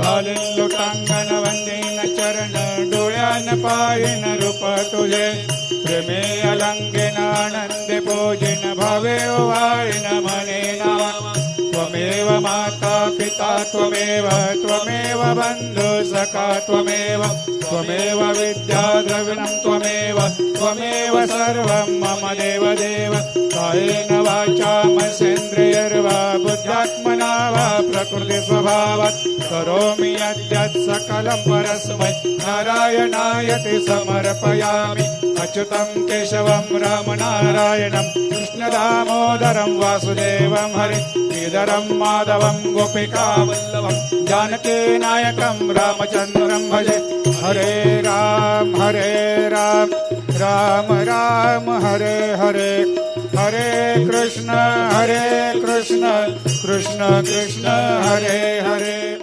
घालीन लोटांगण वंदीन चरण डोळ्यान पाहिन रूप तुझे प्रेमे अलंगेन आनंदे पूजिन भावे वाळीन म्हणे नावा त्वमेव माता पिता त्वमेव त्वमेव बंधु सखा त्वमेव त्वमेव विद्या द्रविणं त्वमेव त्वमेव सर्वं मम देव देव कायेन वाचा मनसेन्द्रियर्वा बुद्ध्यात्मना वा प्रकृति स्वभावात् करोमि यद्यत् सकलं परस्मै नारायणायति समर्पयामि अच्युतं केशवं रामनारायणं कृष्णदामोदरं वासुदेवं हरि श्रीधरं माधवं गोपिकावल्लभं जानकीनायकं रामचन्द्रं भजे हरे राम राम राम हरे हरे हरे कृष्ण कृष्ण कृष्ण हरे हरे।